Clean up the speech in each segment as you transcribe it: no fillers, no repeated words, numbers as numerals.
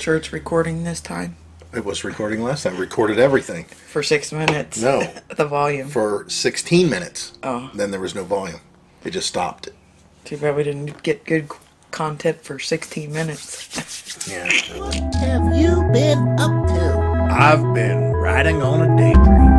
sure it's recording this time? It was recording last time. Recorded everything. For 6 minutes? No. The volume. For 16 minutes. Oh. Then there was no volume. It just stopped. Too bad we didn't get good content for 16 minutes. Yeah. What have you been up to? I've been riding on a daydream.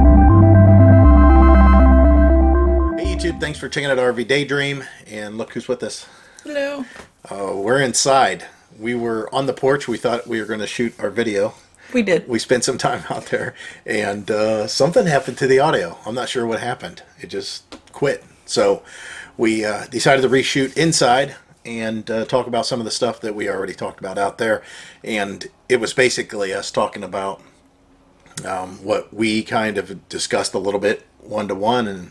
Hey YouTube, thanks for checking out RV Daydream. And look who's with us. Hello. We're inside. We were on the porch. We thought we were going to shoot our video. We did. We spent some time out there, and something happened to the audio. I'm not sure what happened. It just quit. So we decided to reshoot inside and talk about some of the stuff that we already talked about out there. And it was basically us talking about what we kind of discussed a little bit one-to-one. And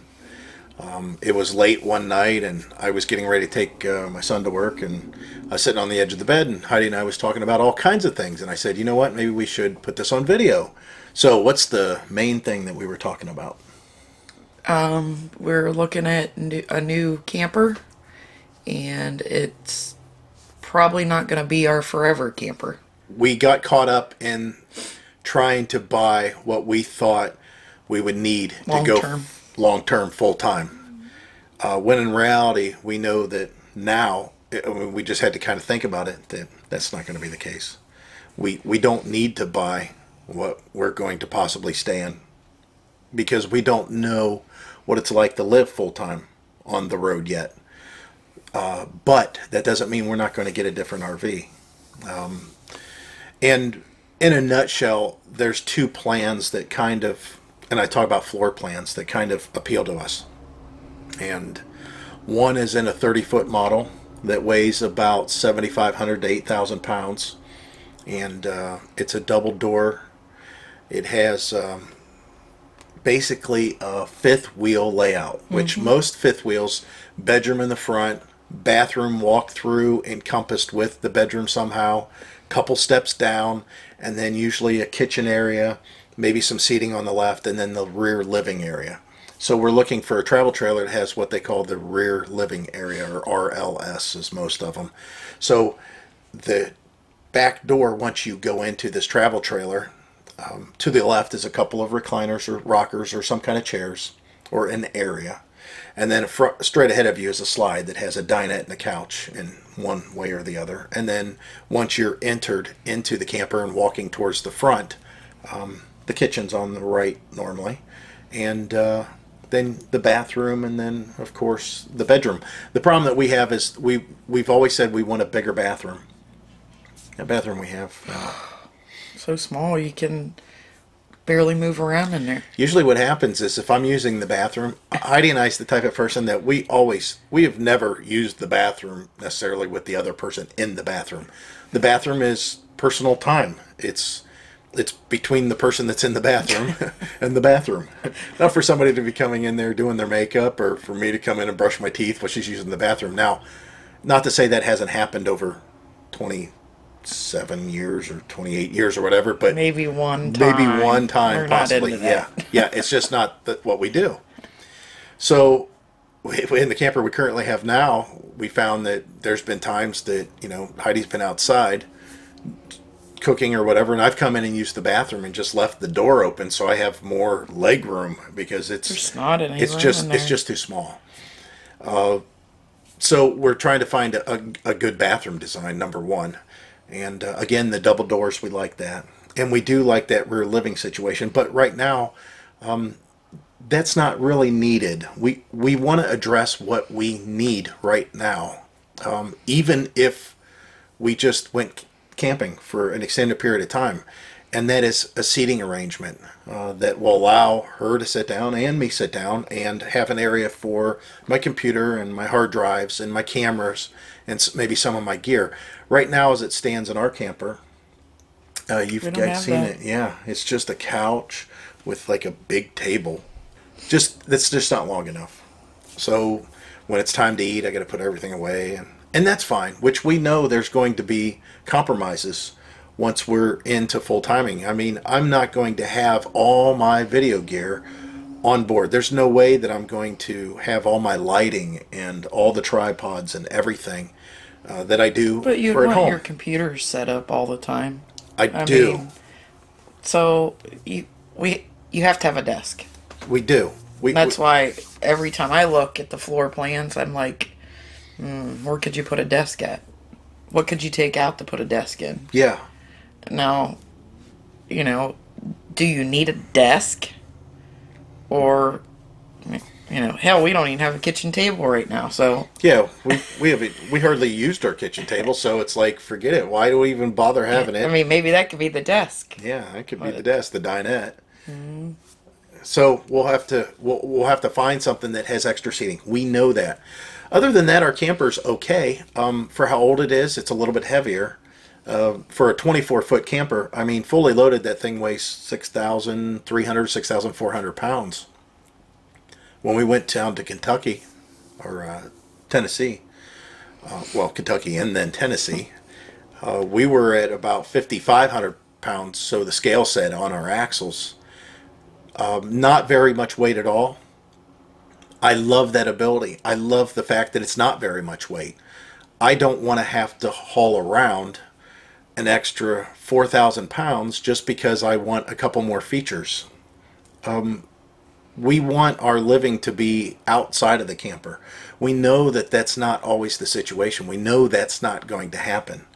it was late one night, and I was getting ready to take my son to work, and I was sitting on the edge of the bed, and Heidi and I was talking about all kinds of things, and I said, you know what, maybe we should put this on video. So what's the main thing that we were talking about? We're looking at a new camper, and it's probably not going to be our forever camper. We got caught up in trying to buy what we thought we would need to go long-term, full-time. When in reality, we know that now, we just had to kind of think about it, that that's not going to be the case. We don't need to buy what we're going to possibly stay in, because we don't know what it's like to live full-time on the road yet. But that doesn't mean we're not going to get a different RV. And in a nutshell, there's two plans that kind of, and I talk about floor plans, that kind of appeal to us. And one is in a 30-foot model that weighs about 7,500 to 8,000 pounds. And it's a double door. It has basically a fifth wheel layout, which most fifth wheels, bedroom in the front, bathroom walk through encompassed with the bedroom somehow, couple steps down, and then usually a kitchen area, maybe some seating on the left, and then the rear living area. So we're looking for a travel trailer that has what they call the rear living area, or RLS is most of them. So the back door, once you go into this travel trailer, to the left is a couple of recliners or rockers or some kind of chairs, or an area. And then straight ahead of you is a slide that has a dinette and a couch in one way or the other. And then once you're entered into the camper and walking towards the front, the kitchen's on the right normally. And then the bathroom, and then of course the bedroom. The problem that we have is we've always said we want a bigger bathroom. That bathroom we have so small you can barely move around in there. Usually what happens is if I'm using the bathroom, Heidi and I is the type of person that we have never used the bathroom necessarily with the other person in the bathroom. The bathroom is personal time. It's between the person that's in the bathroom and the bathroom. Not for somebody to be coming in there doing their makeup, or for me to come in and brush my teeth while she's using the bathroom. Now, not to say that hasn't happened over 27 years or 28 years or whatever, but maybe one time possibly. Yeah, it's just not what we do. So in the camper we currently have now, we found that there's been times that, you know, Heidi's been outside cooking or whatever, and I've come in and used the bathroom and just left the door open so I have more leg room, because it's just too small. So we're trying to find a good bathroom design, number one. And again, the double doors, we like that. And we do like that rear living situation. But right now, that's not really needed. We want to address what we need right now. Even if we just went camping for an extended period of time. And that is a seating arrangement that will allow her to sit down and me sit down and have an area for my computer and my hard drives and my cameras and maybe some of my gear. Right now, as it stands in our camper, you've guys seen it. Yeah, it's just a couch with like a big table. That's just not long enough. So when it's time to eat, I got to put everything away, and that's fine. Which we know there's going to be compromises once we're into full timing. I mean, I'm not going to have all my video gear on board. There's no way that I'm going to have all my lighting and all the tripods and everything that I do but you'd for at want home. Your computer set up all the time. I I do. mean, so you have to have a desk. We do. That's why every time I look at the floor plans, I'm like, where could you put a desk at? What could you take out to put a desk in? Yeah. Now, you know, do you need a desk? Or, hell, we don't even have a kitchen table right now, so. Yeah, we hardly used our kitchen table, so it's like, forget it. Why do we even bother having it? I mean, maybe that could be the desk. Yeah, that could be the desk, the dinette. So we'll have to find something that has extra seating. We know that. Other than that, our camper's okay. For how old it is, it's a little bit heavier. For a 24-foot camper, I mean, fully loaded, that thing weighs 6,300, 6,400 pounds. When we went down to Kentucky, or Tennessee, well, Kentucky and then Tennessee, we were at about 5,500 pounds, so the scale said, on our axles. Not very much weight at all. I love that ability. I love the fact that it's not very much weight. I don't want to have to haul around an extra 4,000 pounds just because I want a couple more features. We want our living to be outside of the camper. We know that that's not always the situation. We know that's not going to happen.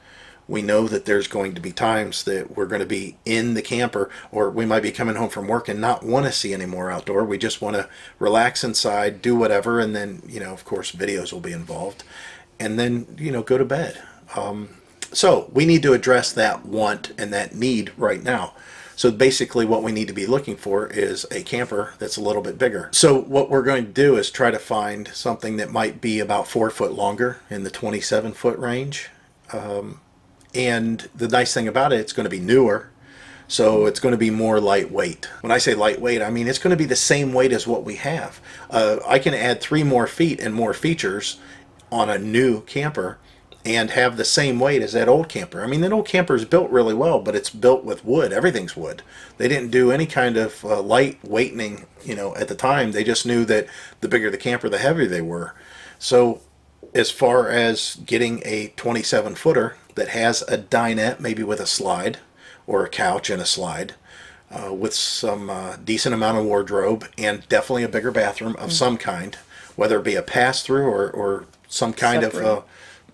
We know that there's going to be times that we're going to be in the camper, or we might be coming home from work and not want to see any more outdoor. We just want to relax inside, do whatever, and then, of course, videos will be involved, and then, go to bed. So we need to address that want and that need right now. So basically what we need to be looking for is a camper that's a little bit bigger. So what we're going to do is try to find something that might be about 4 foot longer, in the 27-foot range. And the nice thing about it, it's going to be newer, so it's going to be more lightweight. When I say lightweight, I mean it's going to be the same weight as what we have. I can add 3 more feet and more features on a new camper and have the same weight as that old camper. I mean, that old camper is built really well, but it's built with wood. Everything's wood. They didn't do any kind of light weightening, at the time. They just knew that the bigger the camper, the heavier they were. So as far as getting a 27-footer that has a dinette, maybe with a slide, or a couch and a slide, with some decent amount of wardrobe, and definitely a bigger bathroom of some kind, whether it be a pass-through or some kind of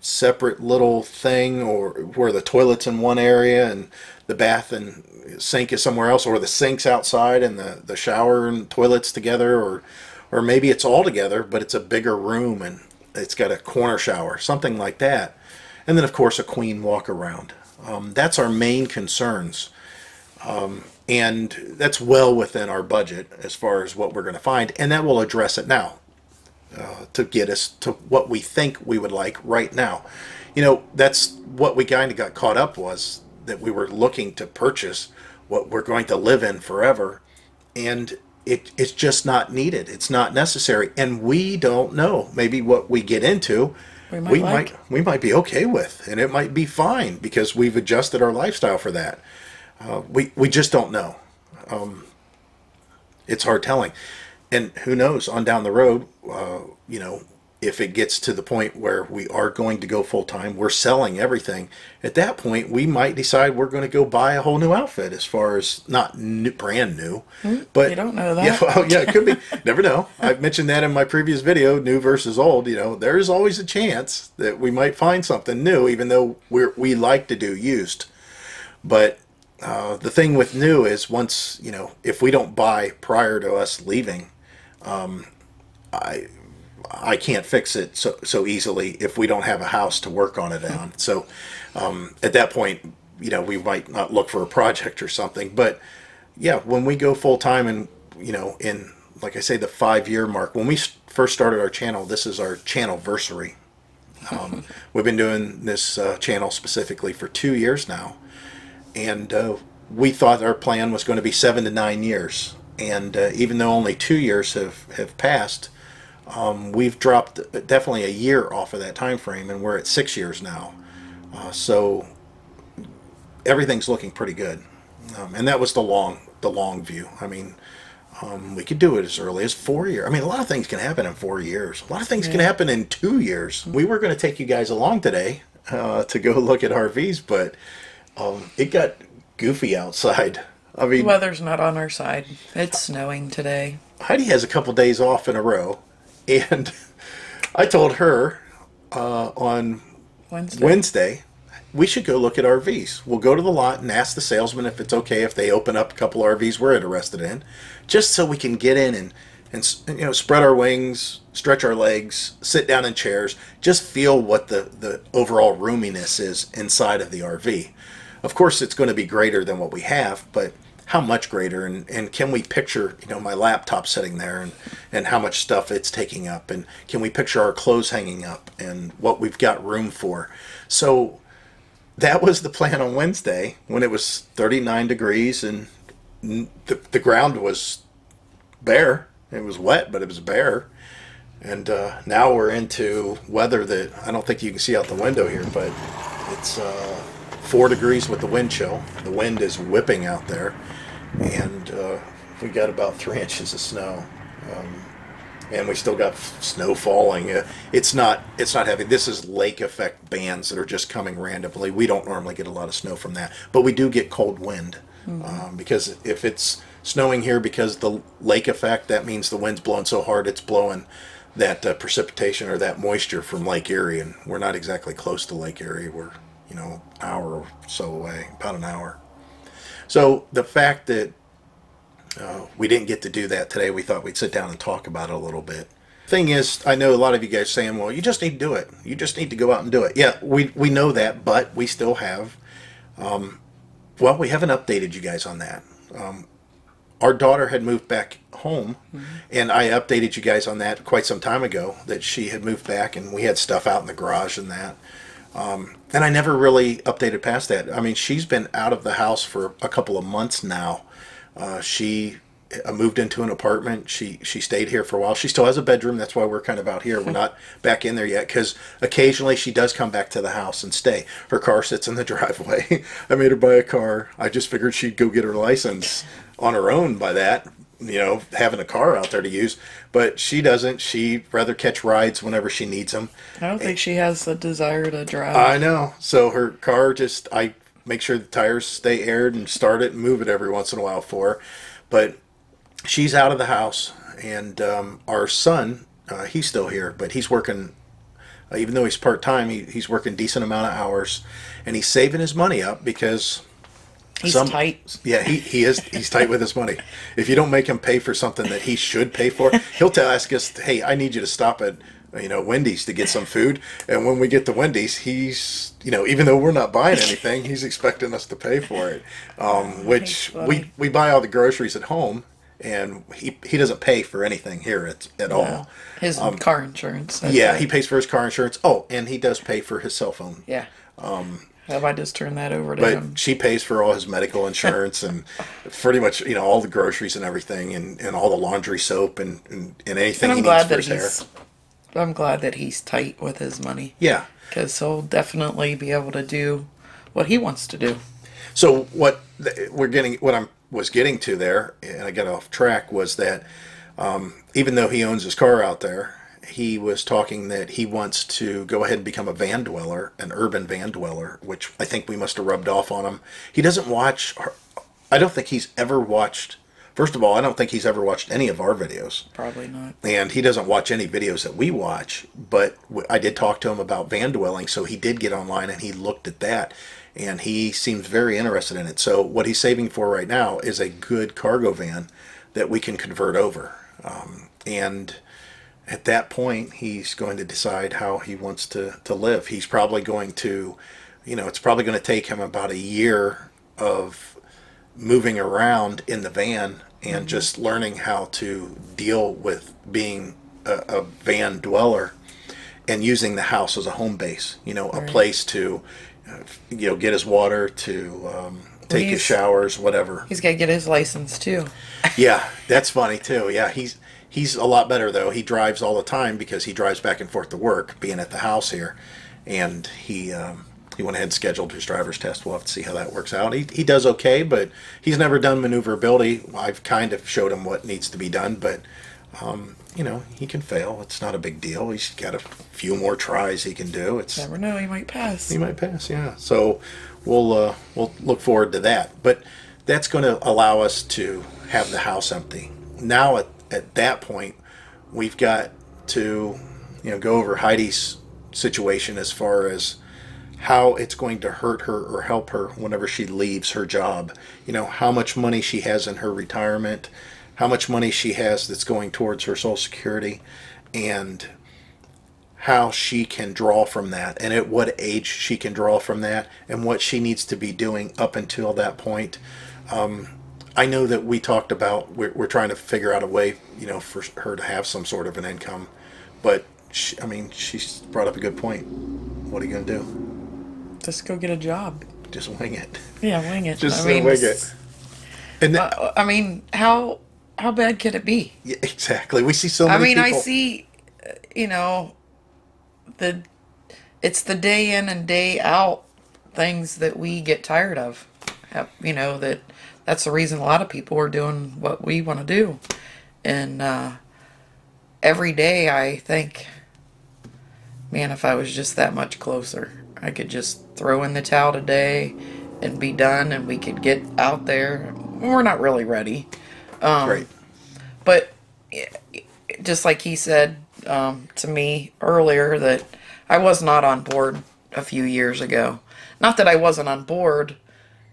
separate little thing, or where the toilet's in one area and the bath and sink is somewhere else, or the sink's outside and the shower and toilet's together, or maybe it's all together, but it's a bigger room and it's got a corner shower, something like that. And then, of course, a queen walk around. That's our main concerns. And that's well within our budget as far as what we're going to find. And that will address it now to get us to what we think we would like right now. That's what we kind of got caught up, was that we were looking to purchase what we're going to live in forever. And it's just not needed. It's not necessary. And we don't know. Maybe what we get into, we might be okay with, and it might be fine because we've adjusted our lifestyle for that. We just don't know. It's hard telling, and who knows, on down the road, if it gets to the point where we are going to go full time, we're selling everything. At that point, we might decide we're going to go buy a whole new outfit, as far as not brand new, but you don't know that. Yeah, well, yeah, it could be. Never know. I've mentioned that in my previous video, new versus old. There's always a chance that we might find something new, even though we like to do used. But the thing with new is, once if we don't buy prior to us leaving, I can't fix it so easily if we don't have a house to work on it on. So at that point, we might not look for a project or something. But yeah, when we go full time, and in, like I say, the 5-year mark, when we first started our channel, this is our channelversary. We've been doing this channel specifically for 2 years now, and we thought our plan was going to be 7 to 9 years. And even though only 2 years have passed, we've dropped definitely a year off of that time frame, and we're at 6 years now. So everything's looking pretty good, and that was the long view. I mean, we could do it as early as 4 years. I mean, a lot of things can happen in 4 years. A lot of things can happen in 2 years. We were going to take you guys along today to go look at RVs, but it got goofy outside. I The mean, weather's not on our side. It's snowing today. Heidi has a couple days off in a row, and I told her on Wednesday we should go look at RVs. We'll go to the lot and ask the salesman if it's okay if they open up a couple RVs we're interested in, just so we can get in and spread our wings, stretch our legs, sit down in chairs, just feel what the overall roominess is inside of the RV. Of course, it's going to be greater than what we have, but how much greater? And can we picture, my laptop sitting there and how much stuff it's taking up? And can we picture our clothes hanging up and what we've got room for? So that was the plan on Wednesday when it was 39 degrees and the ground was bare. It was wet, but it was bare. And now we're into weather that I don't think you can see out the window here, but it's 4 degrees with the wind chill. The wind is whipping out there, and we got about 3 inches of snow, and we still got snow falling. It's not heavy. This is lake effect bands that are just coming randomly. We don't normally get a lot of snow from that, but we do get cold wind. Because if it's snowing here because the lake effect, that means the wind's blowing so hard it's blowing that precipitation or that moisture from Lake Erie, and we're not exactly close to Lake Erie. We're an hour or so away, about an hour. So the fact that we didn't get to do that today, we thought we'd sit down and talk about it a little bit. Thing is, I know a lot of you guys saying, well, you just need to do it. You just need to go out and do it. Yeah, we know that, but we still have, well, we haven't updated you guys on that. Our daughter had moved back home, and I updated you guys on that quite some time ago, that she had moved back, and we had stuff out in the garage and that. And I never really updated past that. I mean, she's been out of the house for a couple of months now. She moved into an apartment. She stayed here for a while. She still has a bedroom. That's why we're kind of out here. We're not back in there yet, because occasionally she does come back to the house and stay. Her car sits in the driveway. I made her buy a car. I just figured she'd go get her license on her own by that, having a car out there to use. But she doesn't. She'd rather catch rides whenever she needs them. I don't think she has the desire to drive. I know. So her car I make sure the tires stay aired and start it and move it every once in a while for her. But she's out of the house, and our son, he's still here, but he's working, even though he's part-time, he's working a decent amount of hours, and he's saving his money up because he's tight. Yeah, he is. He's tight with his money. If you don't make him pay for something that he should pay for, he'll ask us, hey, I need you to stop at Wendy's to get some food. And when we get to Wendy's, he's, even though we're not buying anything, he's expecting us to pay for it, which we buy all the groceries at home. And he doesn't pay for anything here at all. His car insurance. Yeah, he pays for his car insurance. Oh, and he does pay for his cell phone. Yeah. Have I just turned that over to him? But she pays for all his medical insurance and pretty much, all the groceries and everything, and all the laundry soap and anything he needs for his hair. I'm glad that he's tight with his money. Yeah. Because he'll definitely be able to do what he wants to do. So what I was getting to there, and I got off track, was that even though he owns his car out there, he was talking that he wants to go ahead and become a van dweller, an urban van dweller, which I think we must have rubbed off on him. He doesn't watch, I don't think he's ever watched, first of all, I don't think he's ever watched any of our videos. Probably not. And he doesn't watch any videos that we watch, but I did talk to him about van dwelling, so he did get online and he looked at that. And he seems very interested in it. So what he's saving for right now is a good cargo van that we can convert over. And at that point, he's going to decide how he wants to live. He's probably going to, it's probably going to take him about a year of moving around in the van and just learning how to deal with being a van dweller and using the house as a home base, a place to get his water, to take his showers, whatever. He's got to get his license too. Yeah, that's funny too. Yeah, he's a lot better though. He drives all the time because he drives back and forth to work, being at the house here, and he went ahead and scheduled his driver's test. We'll have to see how that works out. He does okay, but he's never done maneuverability. I've kind of showed him what needs to be done, but You know, he can fail. It's not a big deal. He's got a few more tries he can do. It's Never know, he might pass. he might pass, yeah. So we'll look forward to that. But that's going to allow us to have the house empty. Now at that point, we've got to go over Heidi's situation as far as how it's going to hurt her or help her whenever she leaves her job. You know, how much money she has in her retirement, how much money she has that's going towards her Social Security, and how she can draw from that, and at what age she can draw from that, and what she needs to be doing up until that point. I know that we talked about we're trying to figure out a way, for her to have some sort of an income, but she's brought up a good point. What are you going to do? Just go get a job. Just wing it. Yeah, wing it. Just wing it. And how bad could it be? Yeah, exactly. We see so many people. I see, it's the day in and day out things that we get tired of. That's the reason a lot of people are doing what we want to do. And every day I think, man, if I was just that much closer, I could just throw in the towel today and be done, and we could get out there. We're not really ready. Right. But just like he said to me earlier, that I was not on board a few years ago. Not that I wasn't on board,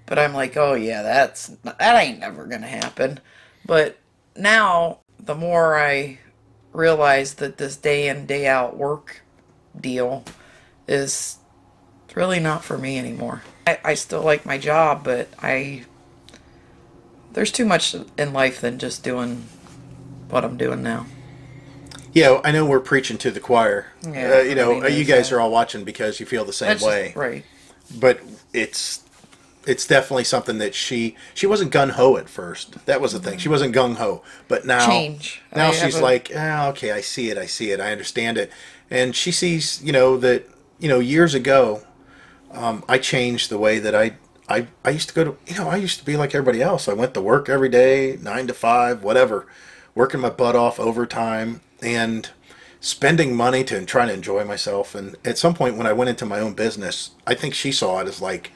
but I'm like, oh yeah, that ain't never gonna happen. But now, the more I realize that this day in, day out work deal is really not for me anymore. I still like my job, but there's too much in life than just doing what I'm doing now. Yeah, I know we're preaching to the choir. Yeah, you guys are all watching because you feel the same way. Right. But it's definitely something that she wasn't gung-ho at first. That was the thing. She wasn't gung-ho. But now, Change. Now she's like, okay, I see it, I understand it. And she sees, that, years ago, I changed the way that I used to go to, I used to be like everybody else. I went to work every day, 9 to 5, whatever, working my butt off overtime and spending money to trying to enjoy myself. And at some point when I went into my own business, I think she saw it as like,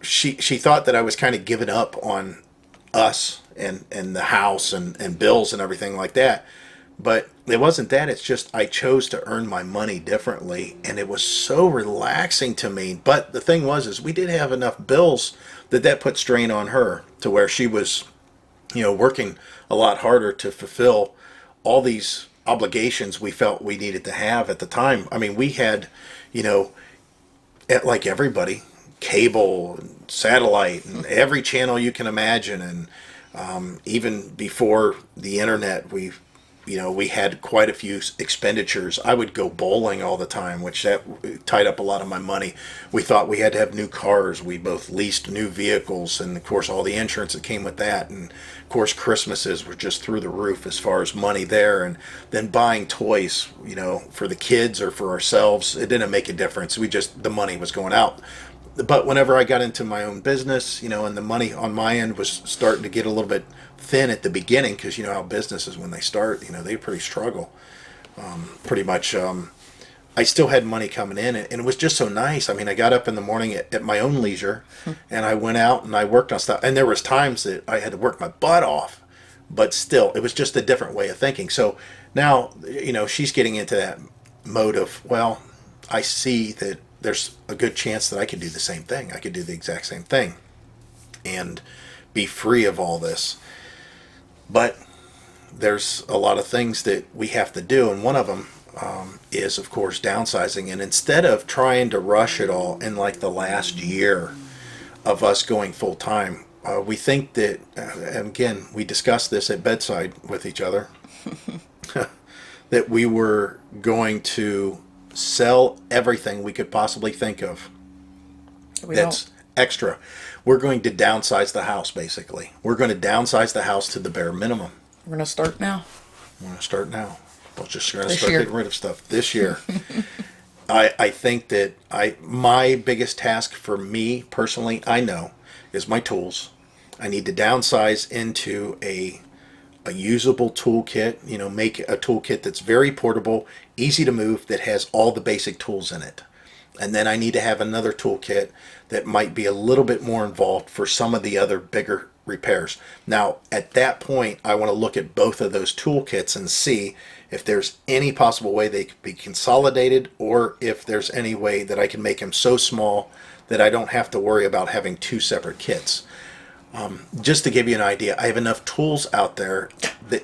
she thought that I was kind of giving up on us and the house and bills and everything like that. But it wasn't that. It's just I chose to earn my money differently, and it was so relaxing to me. But the thing was we did have enough bills that put strain on her to where she was, working a lot harder to fulfill all these obligations we felt we needed to have at the time. I mean, we had, like everybody, cable and satellite and every channel you can imagine, and even before the internet, we had quite a few expenditures. I would go bowling all the time, which that tied up a lot of my money. We thought we had to have new cars. We both leased new vehicles, and of course all the insurance that came with that. And of course Christmases were just through the roof as far as money there. And then buying toys, for the kids or for ourselves, it didn't make a difference. The money was going out. But whenever I got into my own business, and the money on my end was starting to get a little bit thin at the beginning, because how businesses, when they start, they pretty struggle. Pretty much, I still had money coming in, and it was just so nice. I mean, I got up in the morning at my own leisure, and I went out and I worked on stuff. And there was times that I had to work my butt off, but still, it was just a different way of thinking. So now, she's getting into that mode of, well, I see that there's a good chance that I could do the same thing. I could do the exact same thing and be free of all this. But there's a lot of things that we have to do, and one of them is, of course, downsizing. And instead of trying to rush it all in like the last year of us going full-time, we think that, and again, we discussed this at bedside with each other, that we were going to sell everything we could possibly think of that's extra. We're going to downsize the house, basically. We're going to downsize the house to the bare minimum. We're going to start now. We're going to start now. We're just going to start getting rid of stuff this year. I think that my biggest task for me personally, I know, is my tools. I need to downsize into a a usable toolkit, you know, make a toolkit that's very portable, easy to move, that has all the basic tools in it. And then I need to have another toolkit that might be a little bit more involved for some of the other bigger repairs. Now, at that point, I want to look at both of those toolkits and see if there's any possible way they could be consolidated, or if there's any way that I can make them so small that I don't have to worry about having two separate kits. Just to give you an idea, I have enough tools out there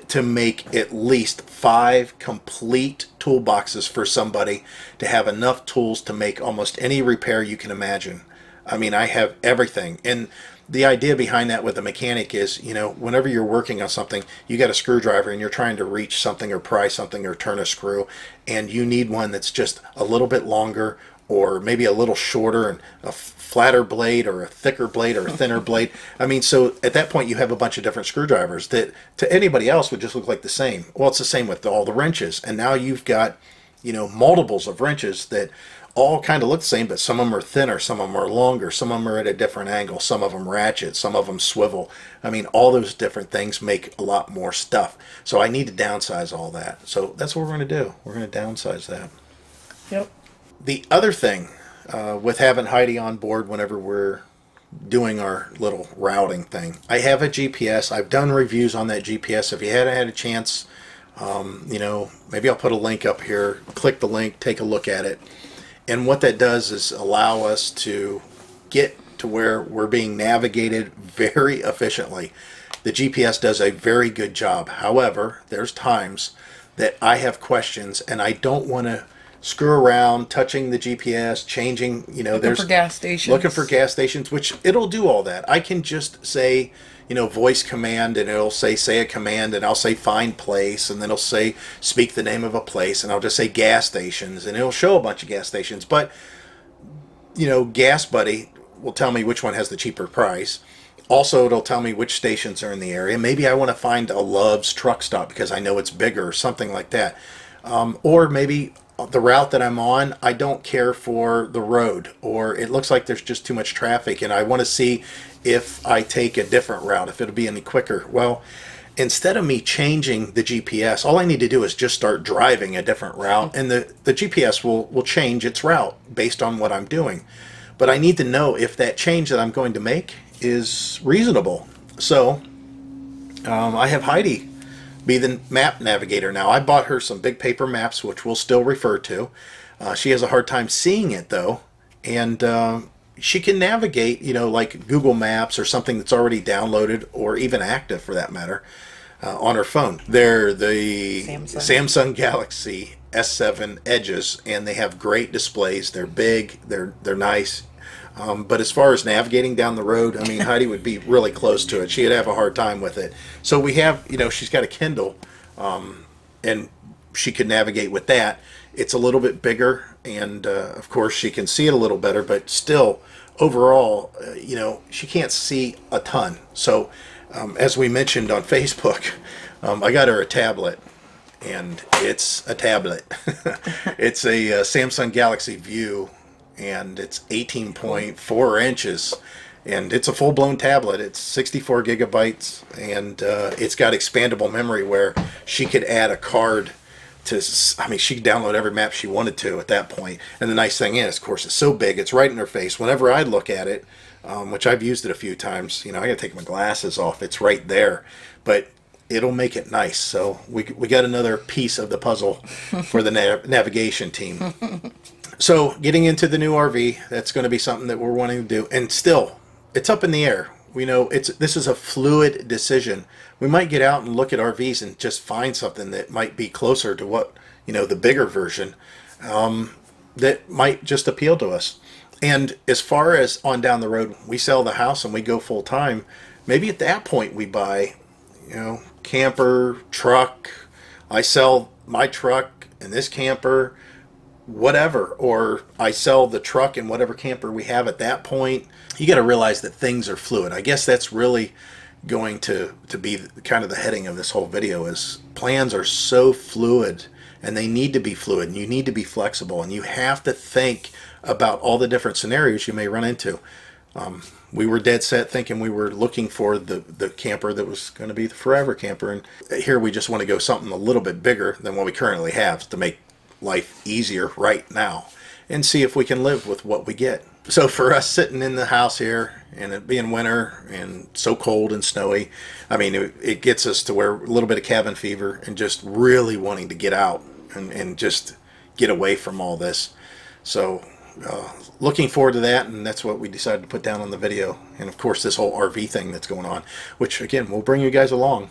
to make at least 5 complete toolboxes for somebody to have enough tools to make almost any repair you can imagine. I mean, I have everything. And the idea behind that with a mechanic is, you know, whenever you're working on something, you got a screwdriver and you're trying to reach something or pry something or turn a screw, and you need one that's just a little bit longer, or maybe a little shorter, and a flatter blade or a thicker blade or a thinner blade. I mean, so at that point you have a bunch of different screwdrivers that to anybody else would just look like the same. Well, it's the same with all the wrenches, and now you've got, you know, multiples of wrenches that all kind of look the same, but some of them are thinner, some of them are longer, some of them are at a different angle, some of them ratchet, some of them swivel. I mean, all those different things make a lot more stuff. So I need to downsize all that. So that's what we're going to do. We're going to downsize that. Yep. The other thing with having Heidi on board whenever we're doing our little routing thing, I have a GPS. I've done reviews on that GPS. If you hadn't had a chance, you know, maybe I'll put a link up here. Click the link, take a look at it. And what that does is allow us to get to where we're being navigated very efficiently. The GPS does a very good job. However, there's times that I have questions and I don't want to screw around touching the GPS, changing, you know, Looking for gas stations. Looking for gas stations, which it'll do all that. I can just say, you know, voice command, and it'll say a command, and I'll say find place, and then it'll say speak the name of a place, and I'll just say gas stations, and it'll show a bunch of gas stations. But, you know, Gas Buddy will tell me which one has the cheaper price. Also, it'll tell me which stations are in the area. Maybe I want to find a Love's truck stop because I know it's bigger or something like that. Or maybe the route that I'm on, I don't care for the road, or it looks like there's just too much traffic and I want to see if I take a different route, if it'll be any quicker. Well, instead of me changing the GPS, all I need to do is just start driving a different route, and the GPS will change its route based on what I'm doing. But I need to know if that change that I'm going to make is reasonable. So I have Heidi be the map navigator now. I bought her some big paper maps, which we'll still refer to. She has a hard time seeing it though, and she can navigate, you know, like Google Maps or something that's already downloaded, or even active for that matter, on her phone. They're the Samsung Galaxy S7 Edges, and they have great displays. They're big, they're nice. But as far as navigating down the road, I mean, Heidi would be really close to it. She'd have a hard time with it. So we have, you know, she's got a Kindle, and she could navigate with that. It's a little bit bigger, and of course she can see it a little better, but still, overall, you know, she can't see a ton. So as we mentioned on Facebook, I got her a tablet, and it's a tablet. It's a Samsung Galaxy View, and it's 18.4 inches, and it's a full-blown tablet. It's 64 gigabytes, and it's got expandable memory where she could add a card to, I mean, she could download every map she wanted to at that point. And the nice thing is, of course, it's so big, it's right in her face. Whenever I look at it, which I've used it a few times, you know, I gotta take my glasses off, it's right there, but it'll make it nice. So we got another piece of the puzzle for the navigation team. So getting into the new RV, that's going to be something that we're wanting to do. And still, it's up in the air. We know this is a fluid decision. We might get out and look at RVs and just find something that might be closer to what, you know, the bigger version, that might just appeal to us. And as far as on down the road, we sell the house and we go full time, maybe at that point we buy, you know, camper, truck. I sell my truck and this camper, whatever, or I sell the truck and whatever camper we have at that point. You got to realize that things are fluid. I guess that's really going to be kind of the heading of this whole video, is plans are so fluid, and they need to be fluid, and you need to be flexible, and you have to think about all the different scenarios you may run into. We were dead set thinking we were looking for the camper that was going to be the forever camper. And here we just want to go something a little bit bigger than what we currently have to make life easier right now and see if we can live with what we get. So for us sitting in the house here and it being winter and so cold and snowy, I mean, it gets us to where a little bit of cabin fever and just really wanting to get out and just get away from all this. So looking forward to that, and that's what we decided to put down on the video. And of course this whole RV thing that's going on, which again we'll bring you guys along.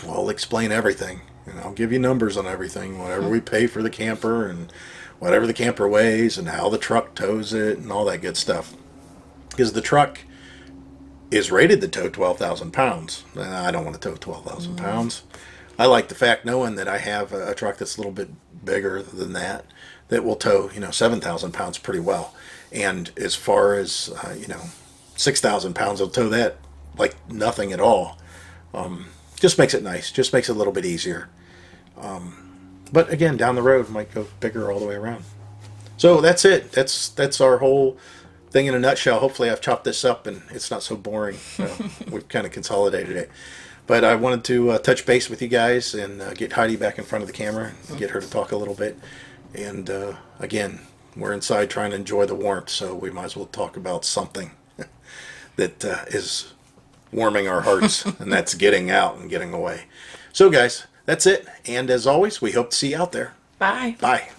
I'll explain everything and I'll give you numbers on everything, whatever we pay for the camper and whatever the camper weighs and how the truck tows it and all that good stuff, because the truck is rated to tow 12,000 pounds and I don't want to tow 12,000 pounds. I like the fact knowing that I have a truck that's a little bit bigger than that will tow, 7,000 pounds pretty well. And as far as, 6,000 pounds, it'll tow that like nothing at all. Just makes it nice. Just makes it a little bit easier. But again, down the road, might go bigger all the way around. So that's it. That's our whole thing in a nutshell. Hopefully I've chopped this up and it's not so boring. We've kind of consolidated it. But I wanted to touch base with you guys and get Heidi back in front of the camera and get her to talk a little bit. And again, we're inside trying to enjoy the warmth, so we might as well talk about something that is warming our hearts, and that's getting out and getting away. So guys, that's it. And as always, we hope to see you out there. Bye. Bye.